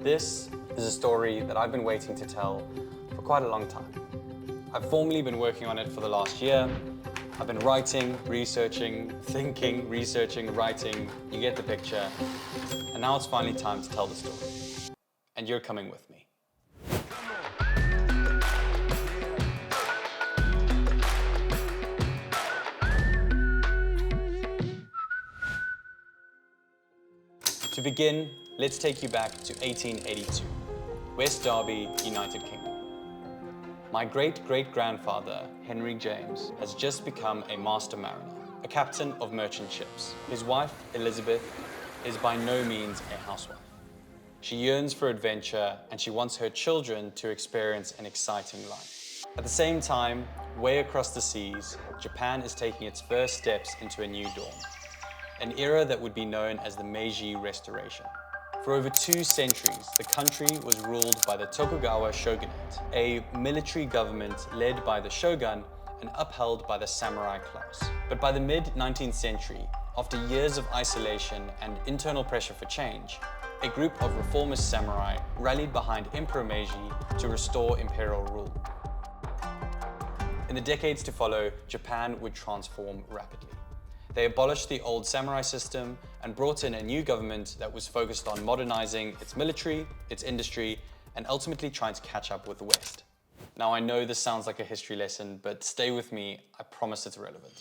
This is a story that I've been waiting to tell for quite a long time. I've formally been working on it for the last year. I've been writing, researching, thinking, researching, writing, you get the picture. And now it's finally time to tell the story. And you're coming with me. To begin, let's take you back to 1882, West Derby, United Kingdom. My great-great-grandfather, Henry James, has just become a master mariner, a captain of merchant ships. His wife, Elizabeth, is by no means a housewife. She yearns for adventure and she wants her children to experience an exciting life. At the same time, way across the seas, Japan is taking its first steps into a new dawn, an era that would be known as the Meiji Restoration. For over 2 centuries, the country was ruled by the Tokugawa shogunate, a military government led by the shogun and upheld by the samurai class. But by the mid-19th century, after years of isolation and internal pressure for change, a group of reformist samurai rallied behind Emperor Meiji to restore imperial rule. In the decades to follow, Japan would transform rapidly. They abolished the old samurai system and brought in a new government that was focused on modernizing its military, its industry, and ultimately trying to catch up with the West. Now, I know this sounds like a history lesson, but stay with me, I promise it's relevant.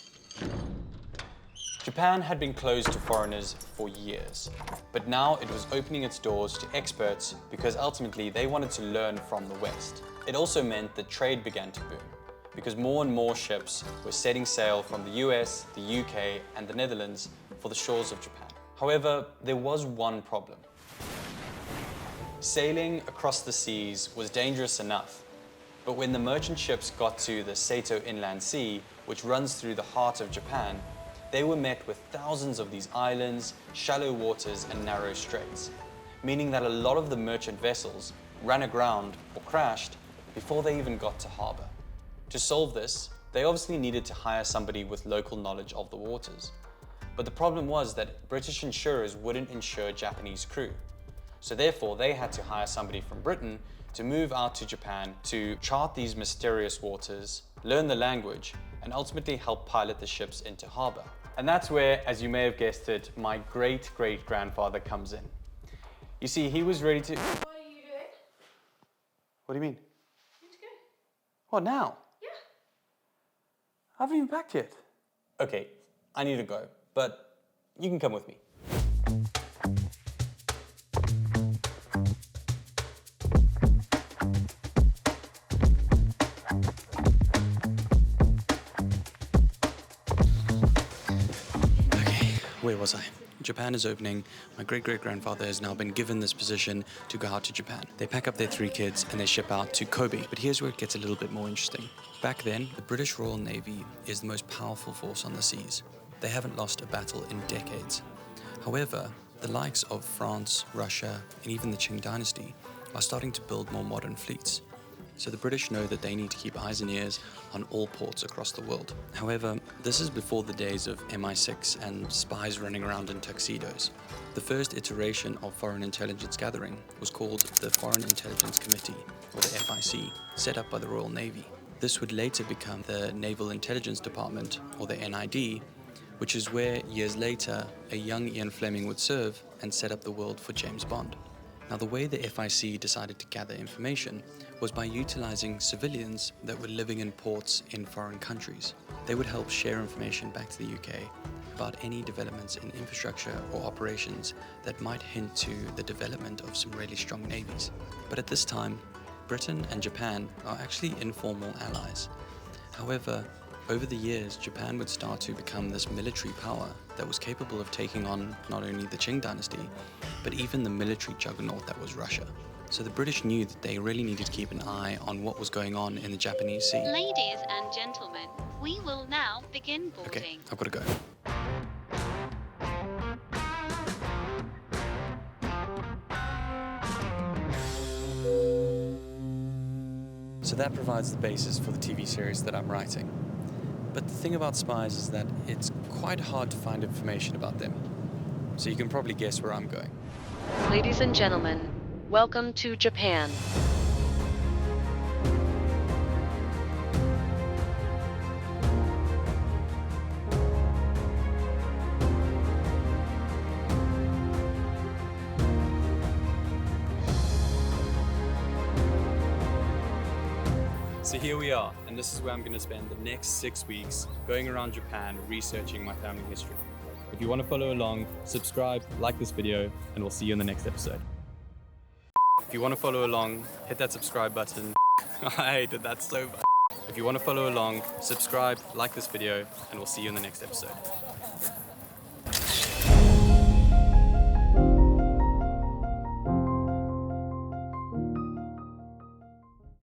Japan had been closed to foreigners for years, but now it was opening its doors to experts because ultimately they wanted to learn from the West. It also meant that trade began to boom, because more and more ships were setting sail from the US, the UK, and the Netherlands for the shores of Japan. However, there was one problem. Sailing across the seas was dangerous enough, but when the merchant ships got to the Seto Inland Sea, which runs through the heart of Japan, they were met with thousands of these islands, shallow waters, and narrow straits, meaning that a lot of the merchant vessels ran aground or crashed before they even got to harbor. To solve this, they obviously needed to hire somebody with local knowledge of the waters. But the problem was that British insurers wouldn't insure Japanese crew. So therefore, they had to hire somebody from Britain to move out to Japan to chart these mysterious waters, learn the language, and ultimately help pilot the ships into harbor. And that's where, as you may have guessed it, my great-great-grandfather comes in. You see, he was ready to... What are you doing? What do you mean? You need to go. What, now? Yeah. I haven't even packed yet. Okay, I need to go, but you can come with me. Okay, where was I? Japan is opening. My great-great-grandfather has now been given this position to go out to Japan. They pack up their 3 kids and they ship out to Kobe. But here's where it gets a little bit more interesting. Back then, the British Royal Navy is the most powerful force on the seas. They haven't lost a battle in decades. However, the likes of France, Russia, and even the Qing dynasty are starting to build more modern fleets. So the British know that they need to keep eyes and ears on all ports across the world. However, this is before the days of MI6 and spies running around in tuxedos. The first iteration of foreign intelligence gathering was called the Foreign Intelligence Committee, or the FIC, set up by the Royal Navy. This would later become the Naval Intelligence Department, or the NID, which is where, years later, a young Ian Fleming would serve and set up the world for James Bond. Now, the way the FIC decided to gather information was by utilizing civilians that were living in ports in foreign countries. They would help share information back to the UK about any developments in infrastructure or operations that might hint to the development of some really strong navies. But at this time, Britain and Japan are actually informal allies. However, over the years, Japan would start to become this military power that was capable of taking on not only the Qing dynasty, but even the military juggernaut that was Russia. So the British knew that they really needed to keep an eye on what was going on in the Japanese Sea. Ladies and gentlemen, we will now begin boarding. Okay, I've got to go. So that provides the basis for the TV series that I'm writing. But the thing about spies is that it's quite hard to find information about them. So you can probably guess where I'm going. Ladies and gentlemen, Welcome to Japan. So here we are, and this is where I'm going to spend the next 6 weeks going around Japan researching my family history. If you want to follow along, subscribe, like this video, and we'll see you in the next episode. If you want to follow along, hit that subscribe button. I did that so bad. If you want to follow along, subscribe, like this video, and we'll see you in the next episode.